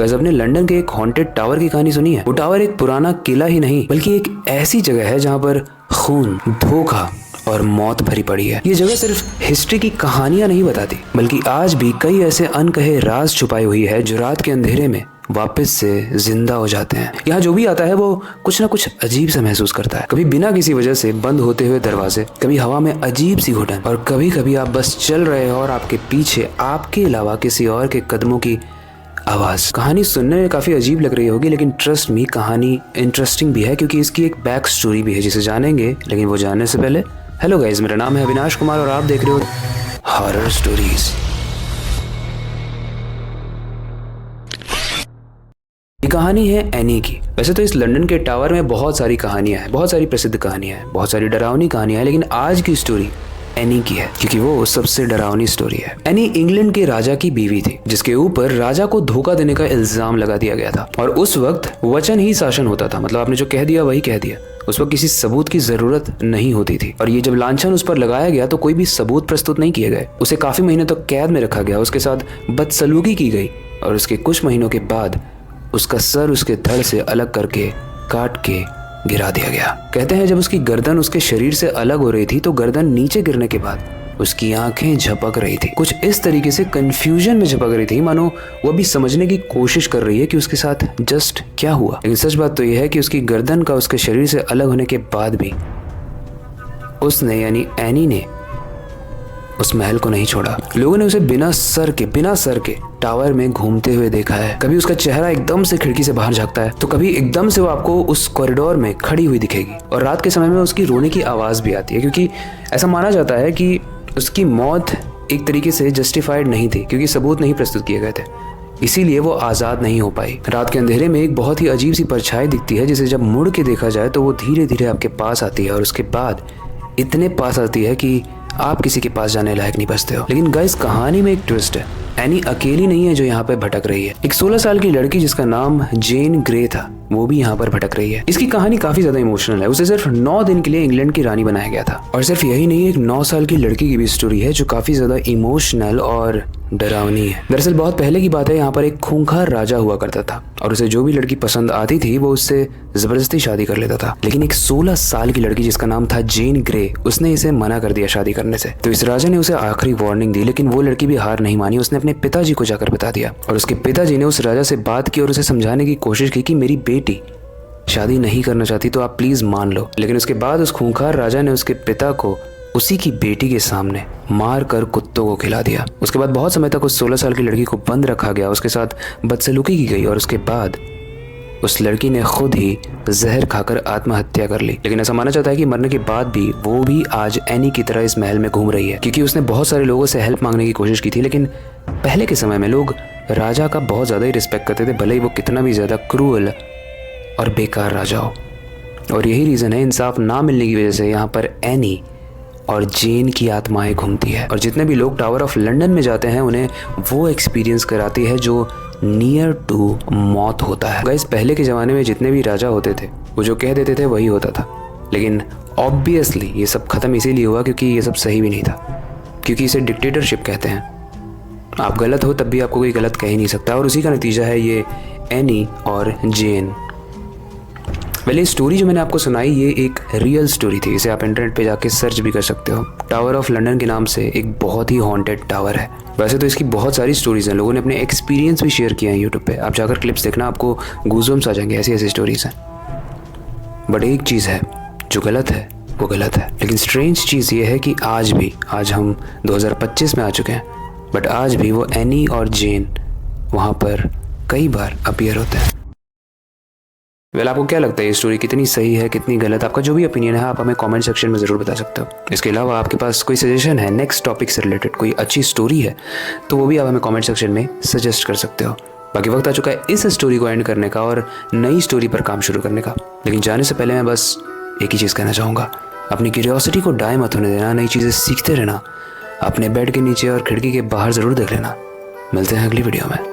Guys, आपने London के एक हॉन्टेड टावर की कहानी सुनी है? वो टावर एक पुराना किला ही नहीं बल्कि एक ऐसी जगह है जहाँ पर खून, धोखा और मौत भरी पड़ी है। ये जगह सिर्फ हिस्ट्री की कहानियां नहीं बताती बल्कि आज भी कई ऐसे अनकहे राज छुपाई हुई है जो रात के अंधेरे में वापस से जिंदा हो जाते हैं। यहाँ जो भी आता है वो कुछ ना कुछ अजीब सा महसूस करता है। कभी बिना किसी वजह से बंद होते हुए दरवाजे, कभी हवा में अजीब सी घुटन, और कभी कभी आप बस चल रहे हो और आपके पीछे आपके अलावा किसी और के कदमों की आवाज। कहानी सुनने में काफी अजीब लग रही होगी, लेकिन ट्रस्ट मी, कहानी इंटरेस्टिंग भी है क्योंकि इसकी एक बैक स्टोरी भी है जिसे जानेंगे। लेकिन वो जानने से पहले, हेलो गाइस, मेरा नाम है अविनाश कुमार और आप देख रहे हो हॉरर स्टोरीज। ये कहानी है एनी की। वैसे तो इस लंदन के टावर में बहुत सारी कहानियां हैं, बहुत सारी प्रसिद्ध कहानियां हैं, बहुत सारी डरावनी कहानियां हैं, लेकिन आज की स्टोरी एनी की है क्योंकि वो सबसे डरावनी स्टोरी है। एनी इंग्लैंड के राजा की बीवी थी जिसके ऊपर राजा को धोखा देने का इल्जाम लगा दिया गया था और उस वक्त वचन ही शासन होता था। मतलब आपने जो कह दिया वही कह दिया। उस वक्त किसी सबूत की जरूरत नहीं होती थी और ये जब लांछन उस पर लगाया गया तो कोई भी सबूत प्रस्तुत नहीं किए गए। उसे काफी महीने तक कैद में रखा गया, उसके साथ बदसलूकी की गई और उसके कुछ महीनों के बाद उसका सर उसके धड़ से अलग करके काट के गिरा दिया गया। कहते हैं जब उसकी गर्दन उसके शरीर से अलग हो रही थी तो गर्दन नीचे गिरने के बाद उसकी आंखें झपक रही थी, कुछ इस तरीके से कंफ्यूजन में झपक रही थी मानो वो भी समझने की कोशिश कर रही है कि उसके साथ जस्ट क्या हुआ। लेकिन सच बात तो यह है कि उसकी गर्दन का उसके शरीर से अलग होने के बाद भी उसने यानी एनी ने उस महल को नहीं छोड़ा। लोगों ने उसे बिना सर के टावर में घूमते हुए देखा है। कभी उसका चेहरा एकदम से खिड़की से बाहर झांकता है तो कभी एकदम से वो आपको उस कॉरिडोर में खड़ी हुई दिखेगी और रात के समय में उसकी रोने की आवाज भी आती है क्योंकि ऐसा माना जाता है कि उसकी मौत एक तरीके से जस्टिफाइड नहीं थी क्योंकि सबूत नहीं प्रस्तुत किए गए थे, इसीलिए वो आजाद नहीं हो पाई। रात के अंधेरे में एक बहुत ही अजीब सी परछाई दिखती है जिसे जब मुड़ के देखा जाए तो वो धीरे धीरे आपके पास आती है और उसके बाद इतने पास आती है कि आप किसी के पास जाने लायक नहीं बचते हो। लेकिन गाइस, कहानी में एक ट्विस्ट है। एनी अकेली नहीं है जो यहाँ पे भटक रही है। एक 16 साल की लड़की जिसका नाम जेन ग्रे था वो भी यहाँ पर भटक रही है। इसकी कहानी काफी ज्यादा इमोशनल है। उसे सिर्फ 9 दिन के लिए इंग्लैंड की रानी बनाया गया था और सिर्फ यही नहीं, एक 9 साल की लड़की की भी स्टोरी है जो काफी ज्यादा इमोशनल और डरावनी है। दरअसल बहुत पहले की बात है, यहाँ पर एक खूंखार राजा हुआ करता था और उसे जो भी लड़की पसंद आती थी वो उससे जबरदस्ती शादी कर लेता था। लेकिन एक 16 साल की लड़की जिसका नाम था जेन ग्रे, उसने इसे मना कर दिया शादी करने से। तो इस राजा ने उसे आखिरी वार्निंग दी, लेकिन वो लड़की भी हार नहीं मानी। उसने अपने पिताजी को जाकर बता दिया और उसके पिताजी ने उस राजा से बात की और उसे समझाने की कोशिश की कि मेरी बेटी शादी नहीं करना चाहती तो आप प्लीज मान लो। लेकिन उसके बाद उस खूंखार राजा ने उसके पिता को उसी की बेटी के सामने मार कर कुत्तों को खिला दिया। उसके बाद बहुत समय तक उस 16 साल की लड़की को बंद रखा गया, उसके साथ बदसलूकी की गई और उसके बाद उस लड़की ने खुद ही जहर खाकर आत्महत्या कर ली। लेकिन ऐसा माना जाता है कि मरने के बाद भी वो भी आज एनी की तरह इस महल में घूम रही है क्योंकि उसने बहुत सारे लोगों से हेल्प मांगने की कोशिश की थी। लेकिन पहले के समय में लोग राजा का बहुत ज्यादा ही रिस्पेक्ट करते थे, भले ही वो कितना भी ज्यादा क्रूअल और बेकार राजा हो। और यही रीजन है इंसाफ ना मिलने की वजह से यहाँ पर एनी और जेन की आत्माएं घूमती है और जितने भी लोग टावर ऑफ लंदन में जाते हैं उन्हें वो एक्सपीरियंस कराती है जो नियर टू मौत होता है। गाइस, पहले के ज़माने में जितने भी राजा होते थे वो जो कह देते थे वही होता था, लेकिन ऑब्वियसली ये सब खत्म इसीलिए हुआ क्योंकि ये सब सही भी नहीं था, क्योंकि इसे डिक्टेटरशिप कहते हैं। आप गलत हो तब भी आपको कोई गलत कह ही नहीं सकता और उसी का नतीजा है ये एनी और जेन। पहले स्टोरी जो मैंने आपको सुनाई ये एक रियल स्टोरी थी, इसे आप इंटरनेट पे जाके सर्च भी कर सकते हो। टावर ऑफ लंदन के नाम से एक बहुत ही हॉन्टेड टावर है। वैसे तो इसकी बहुत सारी स्टोरीज हैं, लोगों ने अपने एक्सपीरियंस भी शेयर किए हैं यूट्यूब पे। आप जाकर क्लिप्स देखना, आपको गूज़बम्स आ जाएंगे, ऐसी ऐसी स्टोरीज हैं। बट एक चीज़ है, जो गलत है वो गलत है। लेकिन स्ट्रेंज चीज़ ये है कि आज हम 2025 में आ चुके हैं, बट आज भी वो एनी और जेन वहाँ पर कई बार अपीयर होते हैं। आपको क्या लगता है ये स्टोरी कितनी सही है, कितनी गलत? आपका जो भी ओपिनियन है आप हमें कमेंट सेक्शन में ज़रूर बता सकते हो। इसके अलावा आपके पास कोई सजेशन है नेक्स्ट टॉपिक से रिलेटेड, कोई अच्छी स्टोरी है तो वो भी आप हमें कमेंट सेक्शन में सजेस्ट कर सकते हो। बाकी वक्त आ चुका है इस स्टोरी को एंड करने का और नई स्टोरी पर काम शुरू करने का। लेकिन जाने से पहले मैं बस एक ही चीज़ कहना चाहूँगा, अपनी क्यूरियोसिटी को डाई मत होने देना, नई चीज़ें सीखते रहना, अपने बेड के नीचे और खिड़की के बाहर ज़रूर देख लेना। मिलते हैं अगली वीडियो में।